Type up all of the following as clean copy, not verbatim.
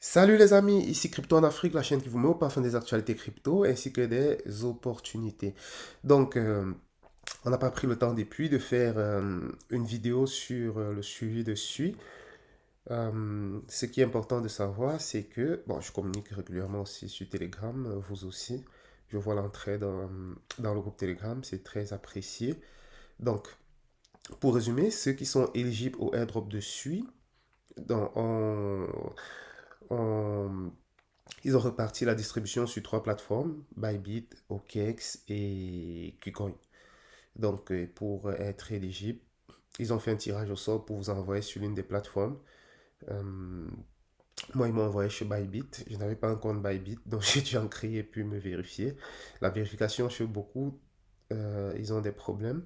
Salut les amis, ici Crypto en Afrique, la chaîne qui vous met au parfum des actualités crypto ainsi que des opportunités. Donc, on n'a pas pris le temps depuis de faire une vidéo sur le suivi de SUI. Ce qui est important de savoir, c'est que, bon, je communique régulièrement aussi sur Telegram, vous aussi. Je vois l'entrée dans le groupe Telegram, c'est très apprécié. Donc, pour résumer, ceux qui sont éligibles au airdrop de SUI, donc, on- ils ont reparti la distribution sur trois plateformes, Bybit, OKX et KuCoin. Donc, pour être éligible, ils ont fait un tirage au sort pour vous envoyer sur l'une des plateformes. Euh, Moi, ils m'ont envoyé chez Bybit. Je n'avais pas un compte Bybit, donc j'ai dû en créer et puis me vérifier. La vérification chez beaucoup, ils ont des problèmes.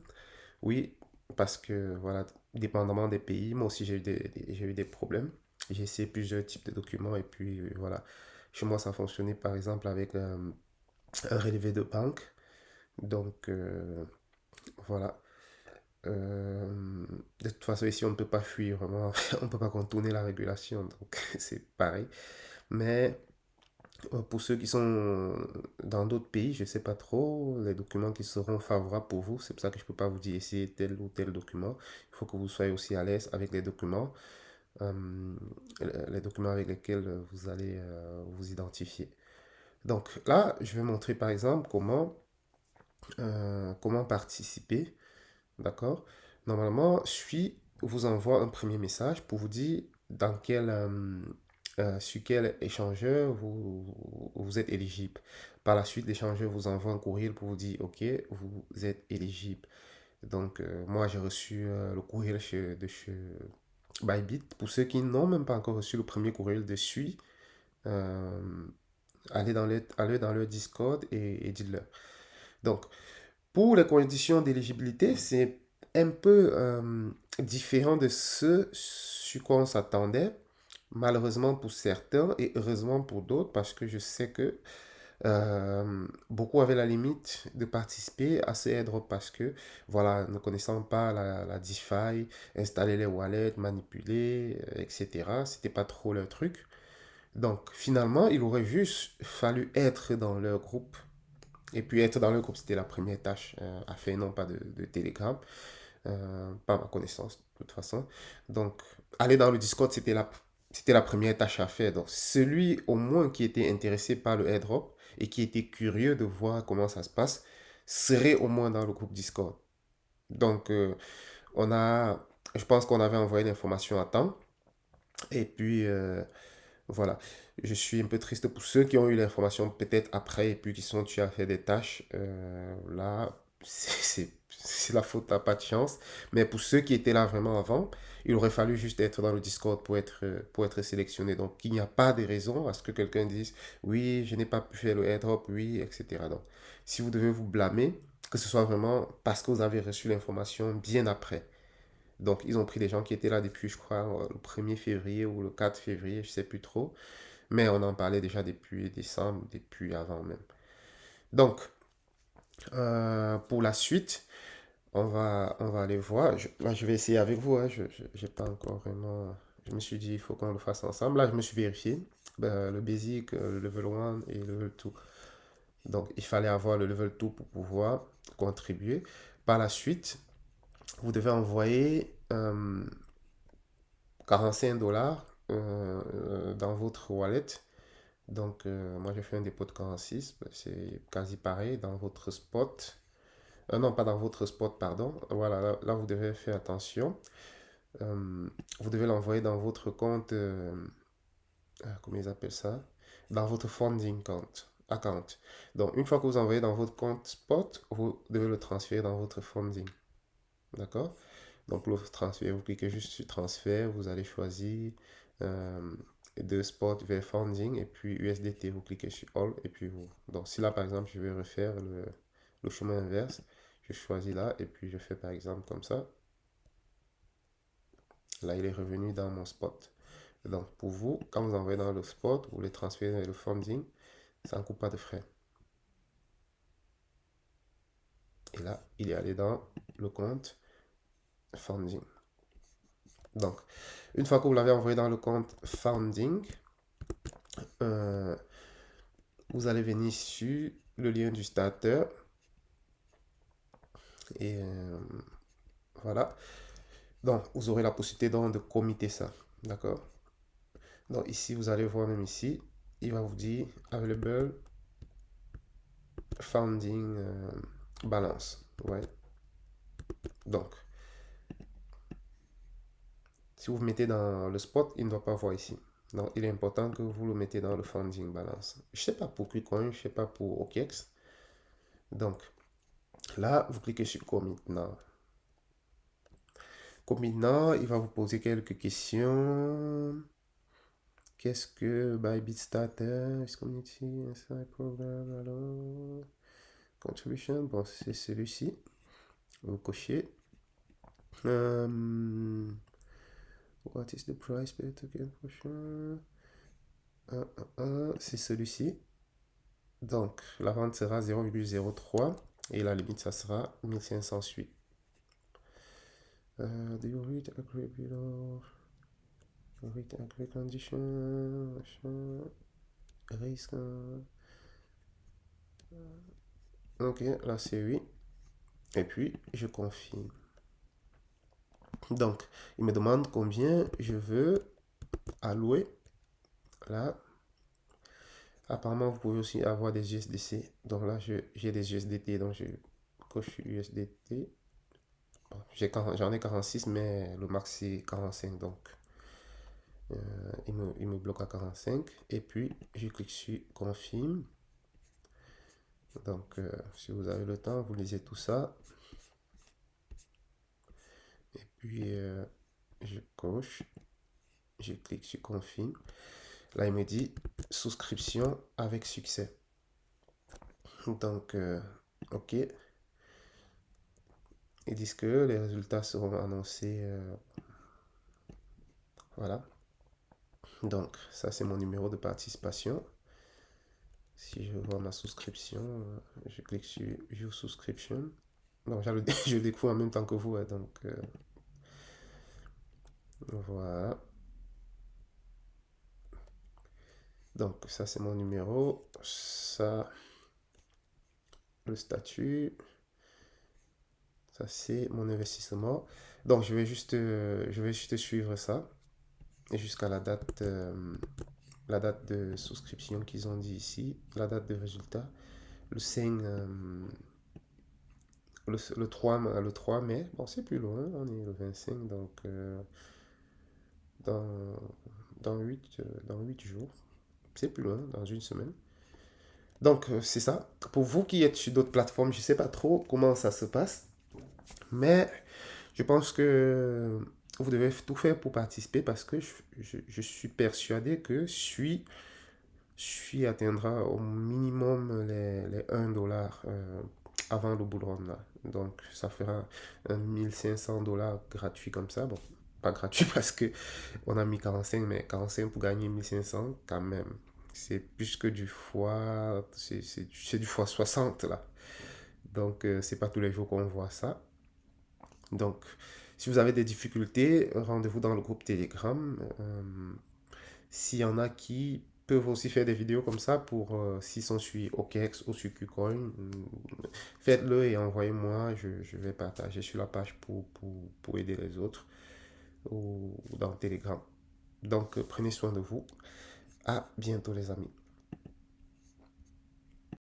Oui, parce que, voilà, dépendamment des pays, moi aussi j'ai eu des problèmes. J'ai essayé plusieurs types de documents et puis voilà. Chez moi, ça fonctionnait par exemple avec un relevé de banque. Donc, voilà. De toute façon, ici, on ne peut pas fuir vraiment. On ne peut pas contourner la régulation. Donc, c'est pareil. Mais pour ceux qui sont dans d'autres pays, je ne sais pas trop les documents qui seront favorables pour vous. C'est pour ça que je ne peux pas vous dire essayer tel ou tel document. Il faut que vous soyez aussi à l'aise avec euh, les documents avec lesquels vous allez vous identifier. Donc là, je vais montrer par exemple comment participer. D'accord? Normalement, Sui vous envoie un premier message pour vous dire sur quel échangeur vous êtes éligible. Par la suite, l'échangeur vous envoie un courriel pour vous dire, OK, vous êtes éligible. Donc, moi, j'ai reçu le courriel de chez Bybit. Pour ceux qui n'ont même pas encore reçu le premier courriel de Sui, euh, allez dans leur Discord et dites-leur. Donc, pour les conditions d'éligibilité, c'est un peu différent de ce sur quoi on s'attendait. Malheureusement pour certains et heureusement pour d'autres, parce que je sais que beaucoup avaient la limite de participer à ces airdrops parce que, voilà, ne connaissant pas la DeFi, installer les wallets, manipuler, etc., c'était pas trop leur truc. Donc, finalement, il aurait juste fallu être dans leur groupe et puis être dans le groupe, c'était la première tâche à faire, non pas de Telegram, pas à ma connaissance, de toute façon. Donc, aller dans le Discord, c'était la première tâche à faire. Donc, celui au moins qui était intéressé par le airdrop et qui était curieux de voir comment ça se passe, serait au moins dans le groupe Discord. Donc, on a, je pense qu'on avait envoyé l'information à temps. Et puis, voilà. Je suis un peu triste pour ceux qui ont eu l'information peut-être après et puis qui sont tués à faire des tâches. Là, c'est la faute à pas de chance. Mais pour ceux qui étaient là vraiment avant, il aurait fallu juste être dans le Discord pour être sélectionné. Donc, il n'y a pas de raison à ce que quelqu'un dise, oui, je n'ai pas pu faire le airdrop, oui, etc. Donc, si vous devez vous blâmer, que ce soit vraiment parce que vous avez reçu l'information bien après. Donc, ils ont pris des gens qui étaient là depuis, je crois, le 1er février ou le 4 février, je sais plus trop. Mais on en parlait déjà depuis décembre, depuis avant même. Donc, pour la suite, on va aller voir. Là, je vais essayer avec vous. Hein. J'ai pas encore vraiment. Je me suis dit, il faut qu'on le fasse ensemble. Là, je me suis vérifié. Le basic, le level 1 et le level 2. Donc, il fallait avoir le level 2 pour pouvoir contribuer. Par la suite, vous devez envoyer 45 $ dans votre wallet. Donc, moi, j'ai fait un dépôt de 46. Ben, c'est quasi pareil dans votre spot. Non, pas dans votre spot, pardon. Voilà, là, vous devez faire attention. Vous devez l'envoyer dans votre compte, comment ils appellent ça? Dans votre funding account. Donc, une fois que vous envoyez dans votre compte spot, vous devez le transférer dans votre funding. D'accord? Donc, le transfert, vous cliquez juste sur transfert, vous allez choisir euh, de spot vers funding et puis USDT, vous cliquez sur all et puis vous. Donc, si là, par exemple, je vais refaire le chemin inverse, je choisis là et puis je fais par exemple comme ça. Là, il est revenu dans mon spot. Donc, pour vous, quand vous envoyez dans le spot, vous les transférez vers le funding, ça ne coûte pas de frais. Et là, il est allé dans le compte funding. Donc, une fois que vous l'avez envoyé dans le compte funding, Euh, vous allez venir sur le lien du starter et voilà. Donc, vous aurez la possibilité donc de committer ça. D'accord? Donc, ici, vous allez voir même ici, il va vous dire available founding balance. Ouais. Donc, si vous mettez dans le spot, il ne doit pas voir ici. Donc, il est important que vous le mettez dans le funding balance. Je ne sais pas pour KuCoin, je ne sais pas pour OKX. Donc, là, vous cliquez sur Commit Now. Commit Now, il va vous poser quelques questions. Qu'est-ce que Bybit Starter, is Community, Inside Program, alors Contribution, bon, c'est celui-ci. Vous cochez. What is the price per token for sure? C'est celui-ci. Donc, la vente sera 0,03 et la limite, ça sera 1508. Do you read agree below? Read agree condition, machin, risque. Ok, là c'est oui. Et puis, je confirme. Donc, il me demande combien je veux allouer. Là, apparemment, vous pouvez aussi avoir des USDC. Donc là, j'ai des USDT, donc je coche USDT. J'en ai 46, mais le max c'est 45. Donc, il me bloque à 45. Et puis, je clique sur Confirme. Donc, si vous avez le temps, vous lisez tout ça. Et puis, je coche. Je clique sur Confirme. Là, il me dit souscription avec succès. Donc, OK. Ils disent que les résultats seront annoncés. Voilà. Donc, ça, c'est mon numéro de participation. Si je vois ma souscription, je clique sur View Subscription. Non, je le découvre en même temps que vous. Hein, donc, voilà. Donc, ça, c'est mon numéro. Ça, le statut. Ça, c'est mon investissement. Donc, je vais juste suivre ça. Et jusqu'à la date de souscription qu'ils ont dit ici, la date de résultat, le 5, le 3 mai, bon c'est plus loin, on est le 25, donc dans, dans 8 jours, c'est plus loin, dans une semaine. Donc c'est ça. Pour vous qui êtes sur d'autres plateformes, je ne sais pas trop comment ça se passe, mais je pense que vous devez tout faire pour participer parce que je suis persuadé que Sui atteindra au minimum les 1 dollar avant le bull run là. Donc ça fera un 1500 $ gratuit comme ça. Bon, pas gratuit parce que on a mis 45, mais 45 pour gagner 1500 quand même. C'est plus que du fois, c'est du fois 60 là. Donc c'est pas tous les jours qu'on voit ça. Donc si vous avez des difficultés, rendez-vous dans le groupe Telegram. S'il y en a qui peuvent aussi faire des vidéos comme ça pour s'ils sont sur OKX ou sur KuCoin, faites-le et envoyez-moi. Je vais partager sur la page pour aider les autres ou dans Telegram. Donc prenez soin de vous. À bientôt les amis.